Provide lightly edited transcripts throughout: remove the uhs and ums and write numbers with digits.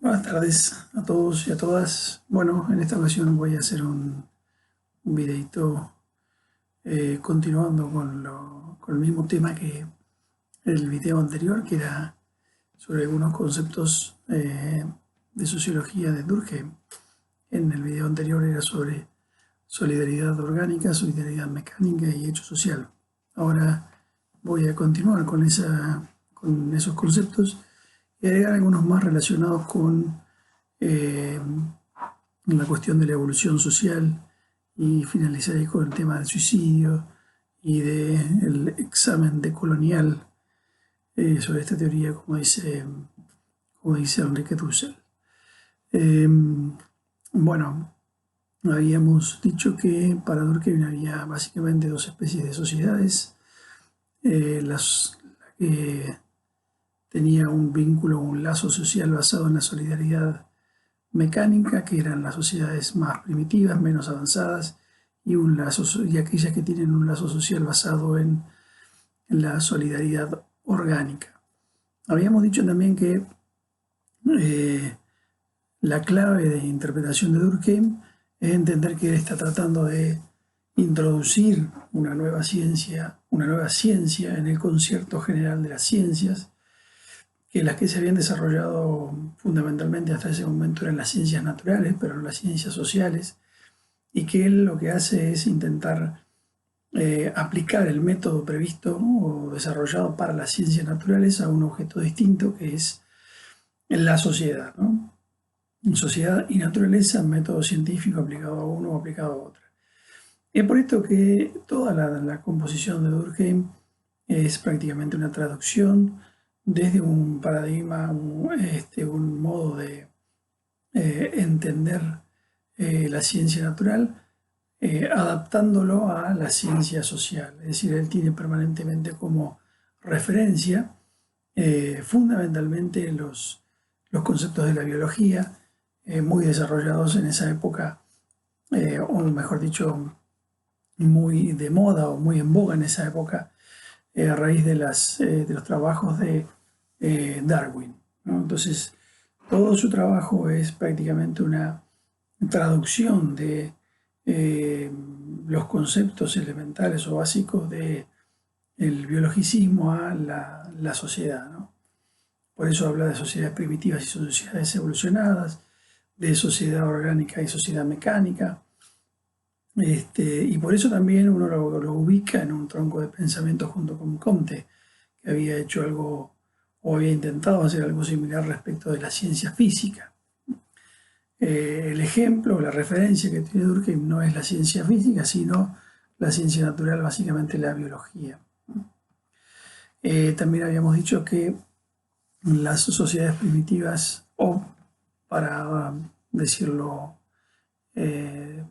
Buenas tardes a todos y a todas. Bueno, en esta ocasión voy a hacer un videito continuando con el mismo tema que el video anterior, que era sobre algunos conceptos de sociología de Durkheim. En el video anterior era sobre solidaridad orgánica, solidaridad mecánica y hecho social. Ahora voy a continuar con esos conceptos y agregar algunos más relacionados con la cuestión de la evolución social y finalizar ahí con el tema del suicidio y del examen decolonial sobre esta teoría, como dice Enrique Dussel. Bueno, habíamos dicho que para Durkheim había básicamente dos especies de sociedades, la que tenía un vínculo, un lazo social basado en la solidaridad mecánica, que eran las sociedades más primitivas, menos avanzadas, y aquellas que tienen un lazo social basado en la solidaridad orgánica. Habíamos dicho también que la clave de interpretación de Durkheim es entender que él está tratando de introducir una nueva ciencia en el concierto general de las ciencias, que las que se habían desarrollado fundamentalmente hasta ese momento eran las ciencias naturales, pero no las ciencias sociales, y que él lo que hace es intentar aplicar el método previsto o desarrollado para las ciencias naturales a un objeto distinto, que es la sociedad, ¿no? Sociedad y naturaleza, método científico aplicado a uno o aplicado a otro. Es por esto que toda la composición de Durkheim es prácticamente una traducción desde un paradigma, un modo de entender la ciencia natural, adaptándolo a la ciencia social. Es decir, él tiene permanentemente como referencia fundamentalmente los conceptos de la biología, muy desarrollados en esa época, o mejor dicho, muy de moda o muy en boga en esa época, a raíz de los trabajos de Darwin, ¿no? Entonces, todo su trabajo es prácticamente una traducción de los conceptos elementales o básicos del biologicismo a la sociedad, ¿no? Por eso habla de sociedades primitivas y sociedades evolucionadas, de sociedad orgánica y sociedad mecánica. Y por eso también uno lo ubica en un tronco de pensamiento junto con Comte, que había hecho algo o había intentado hacer algo similar respecto de la ciencia física. El ejemplo, la referencia que tiene Durkheim no es la ciencia física, sino la ciencia natural, básicamente la biología. También habíamos dicho que las sociedades primitivas, o para decirlo en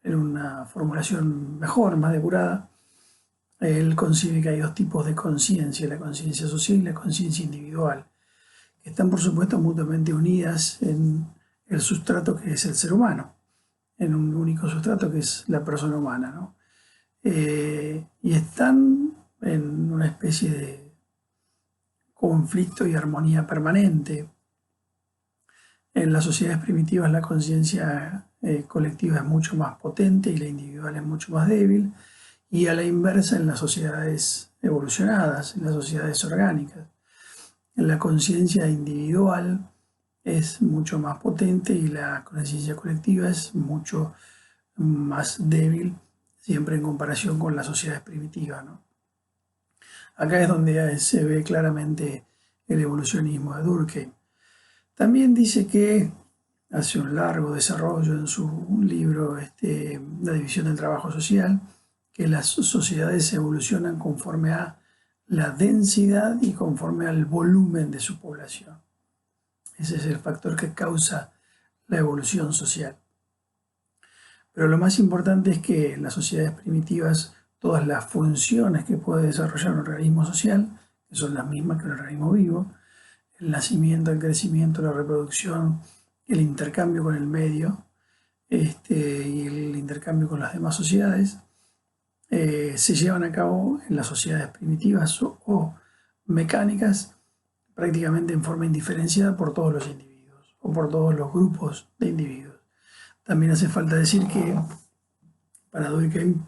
una formulación mejor, más depurada, él concibe que hay dos tipos de conciencia, la conciencia social y la conciencia individual, que están por supuesto mutuamente unidas en el sustrato que es el ser humano, en un único sustrato que es la persona humana, ¿no? Y están en una especie de conflicto y armonía permanente. En las sociedades primitivas la conciencia colectiva es mucho más potente y la individual es mucho más débil, y a la inversa en las sociedades evolucionadas, en las sociedades orgánicas. La conciencia individual es mucho más potente y la conciencia colectiva es mucho más débil, siempre en comparación con las sociedades primitivas, ¿no? Acá es donde se ve claramente el evolucionismo de Durkheim. También dice que hace un largo desarrollo en su libro La división del trabajo social, que las sociedades evolucionan conforme a la densidad y conforme al volumen de su población. Ese es el factor que causa la evolución social. Pero lo más importante es que en las sociedades primitivas todas las funciones que puede desarrollar un organismo social, que son las mismas que un organismo vivo, el nacimiento, el crecimiento, la reproducción, el intercambio con el medio y el intercambio con las demás sociedades, se llevan a cabo en las sociedades primitivas o mecánicas, prácticamente en forma indiferenciada por todos los individuos o por todos los grupos de individuos. También hace falta decir que para Durkheim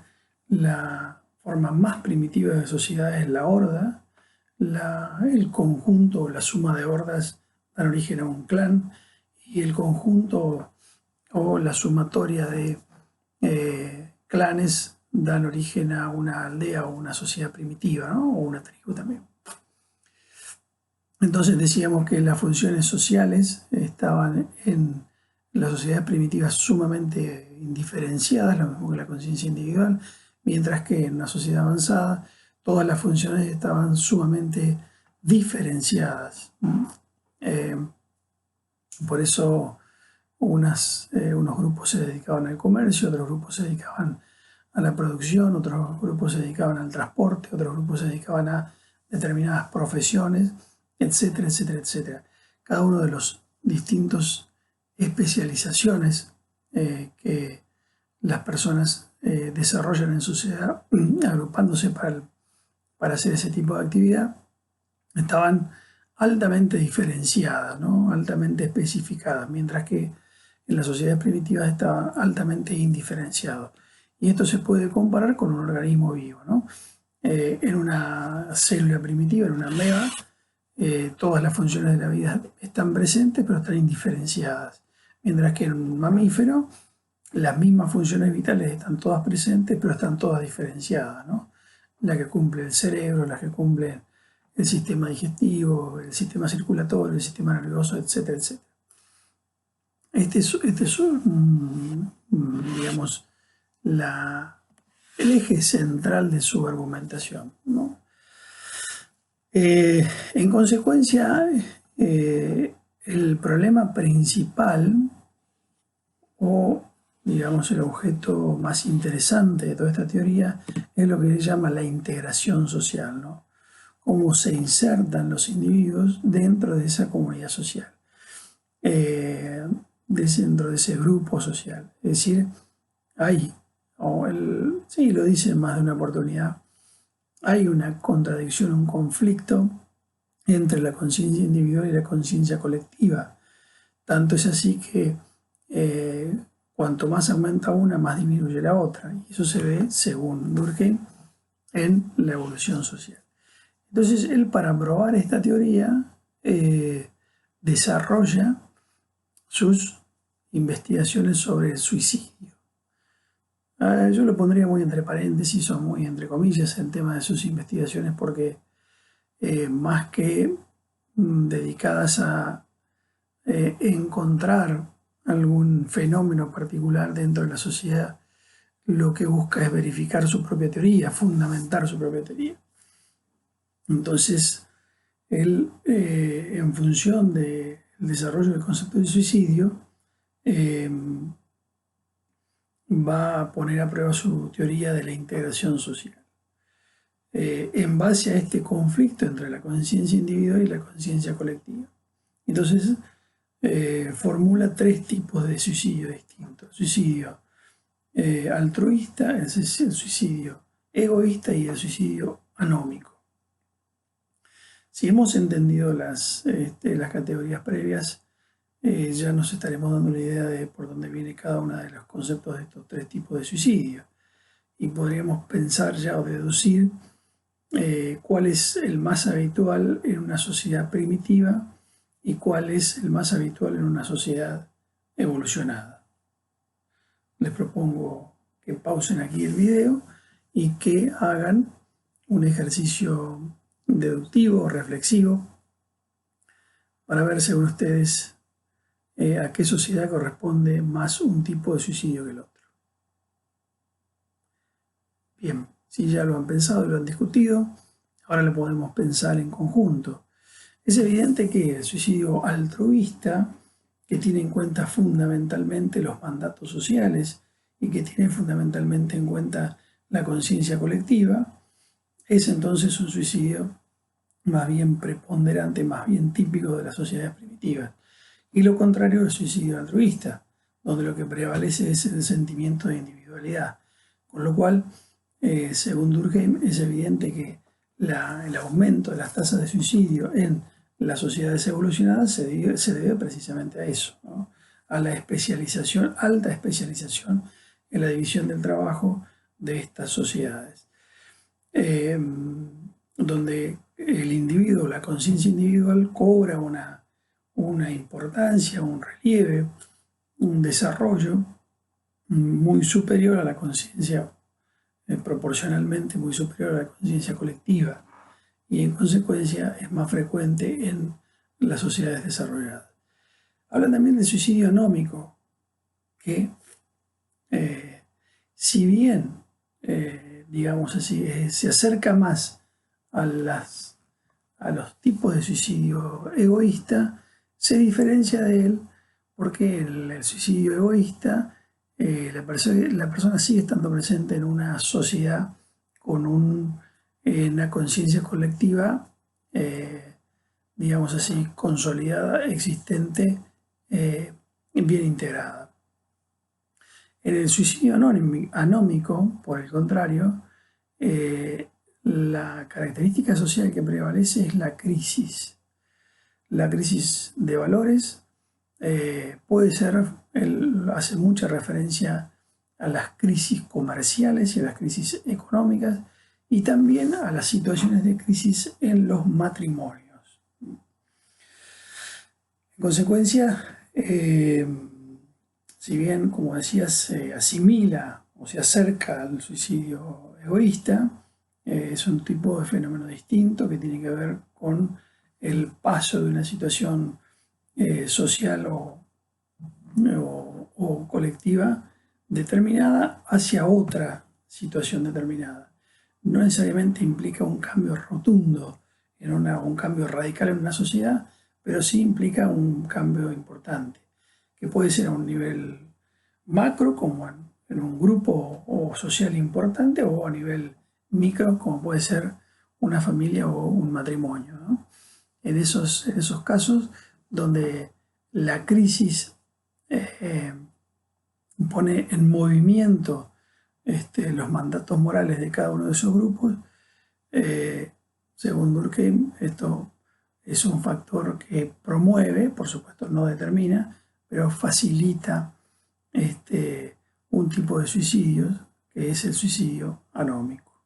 la forma más primitiva de sociedad es la horda, el conjunto o la suma de hordas dan origen a un clan y el conjunto o la sumatoria de clanes dan origen a una aldea o una sociedad primitiva, ¿no? O una tribu también. Entonces decíamos que las funciones sociales estaban en las sociedades primitivas sumamente indiferenciadas, lo mismo que la conciencia individual, mientras que en una sociedad avanzada todas las funciones estaban sumamente diferenciadas. Por eso unos grupos se dedicaban al comercio, otros grupos se dedicaban a la producción, otros grupos se dedicaban al transporte, otros grupos se dedicaban a determinadas profesiones, etcétera, etcétera, etcétera. Cada uno de los distintos especializaciones que las personas desarrollan en sociedad, agrupándose para hacer ese tipo de actividad, estaban altamente diferenciadas, ¿no? Altamente especificadas, mientras que en las sociedades primitivas estaba altamente indiferenciado. Y esto se puede comparar con un organismo vivo, ¿no? En una célula primitiva, en una ameba, todas las funciones de la vida están presentes, pero están indiferenciadas. Mientras que en un mamífero, las mismas funciones vitales están todas presentes, pero están todas diferenciadas, ¿no? La que cumple el cerebro, la que cumple el sistema digestivo, el sistema circulatorio, el sistema nervioso, etcétera, etcétera. Este es digamos, el eje central de su argumentación, ¿no? En consecuencia, el problema principal o, digamos, el objeto más interesante de toda esta teoría es lo que se llama la integración social, ¿no? Cómo se insertan los individuos dentro de esa comunidad social, dentro de ese grupo social. Es decir, sí, lo dice en más de una oportunidad, hay una contradicción, un conflicto entre la conciencia individual y la conciencia colectiva. Tanto es así que cuanto más aumenta una, más disminuye la otra. Y eso se ve, según Durkheim, en la evolución social. Entonces, él, para probar esta teoría, desarrolla sus investigaciones sobre el suicidio. Yo lo pondría muy entre paréntesis o muy entre comillas el tema de sus investigaciones porque más que dedicadas a encontrar algún fenómeno particular dentro de la sociedad, lo que busca es verificar su propia teoría, fundamentar su propia teoría. Entonces, él, en función del desarrollo del concepto de suicidio, va a poner a prueba su teoría de la integración social. En base a este conflicto entre la conciencia individual y la conciencia colectiva. Entonces, formula tres tipos de suicidio distintos. Suicidio altruista, el suicidio egoísta y el suicidio anómico. Si hemos entendido las categorías previas, ya nos estaremos dando una idea de por dónde viene cada uno de los conceptos de estos tres tipos de suicidio. Y podríamos pensar ya o deducir cuál es el más habitual en una sociedad primitiva y cuál es el más habitual en una sociedad evolucionada. Les propongo que pausen aquí el video y que hagan un ejercicio deductivo o reflexivo para ver según ustedes a qué sociedad corresponde más un tipo de suicidio que el otro. Bien, si ya lo han pensado y lo han discutido, ahora lo podemos pensar en conjunto. Es evidente que el suicidio altruista, que tiene en cuenta fundamentalmente los mandatos sociales y que tiene fundamentalmente en cuenta la conciencia colectiva, es entonces un suicidio más bien preponderante, más bien típico de las sociedades primitivas. Y lo contrario del suicidio altruista, donde lo que prevalece es el sentimiento de individualidad. Con lo cual, según Durkheim, es evidente que el aumento de las tasas de suicidio en las sociedades evolucionadas se debe precisamente a eso, ¿no? A la especialización, alta especialización en la división del trabajo de estas sociedades, donde el individuo, la conciencia individual cobra una importancia, un relieve, un desarrollo muy superior a la conciencia, proporcionalmente muy superior a la conciencia colectiva, y en consecuencia es más frecuente en las sociedades desarrolladas. Hablan también del suicidio anómico, que si bien, digamos así, se acerca más a los tipos de suicidio egoísta, se diferencia de él porque el suicidio egoísta, la persona sigue estando presente en una sociedad con una conciencia colectiva, digamos así, consolidada, existente, bien integrada. En el suicidio anómico, por el contrario, la característica social que prevalece es la crisis. La crisis de valores puede ser, él hace mucha referencia a las crisis comerciales y a las crisis económicas, y también a las situaciones de crisis en los matrimonios. En consecuencia, si bien, como decía, se asimila o se acerca al suicidio egoísta, es un tipo de fenómeno distinto que tiene que ver con el paso de una situación social o colectiva determinada hacia otra situación determinada. No necesariamente implica un cambio rotundo, un cambio radical en una sociedad, pero sí implica un cambio importante, que puede ser a un nivel macro, como en un grupo social importante, o a nivel micro, como puede ser una familia o un matrimonio, ¿no? En esos casos donde la crisis pone en movimiento los mandatos morales de cada uno de esos grupos, según Durkheim, esto es un factor que promueve, por supuesto no determina, pero facilita un tipo de suicidios, que es el suicidio anómico.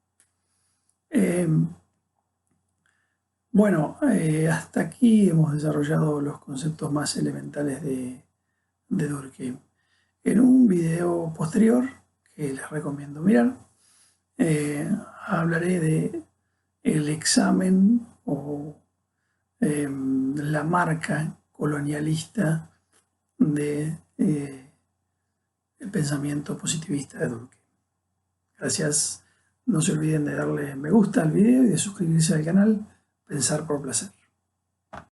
Bueno, hasta aquí hemos desarrollado los conceptos más elementales de Durkheim. En un video posterior, que les recomiendo mirar, hablaré de el examen o la marca colonialista de el pensamiento positivista de Durkheim. Gracias. No se olviden de darle me gusta al video y de suscribirse al canal Pensar por Placer.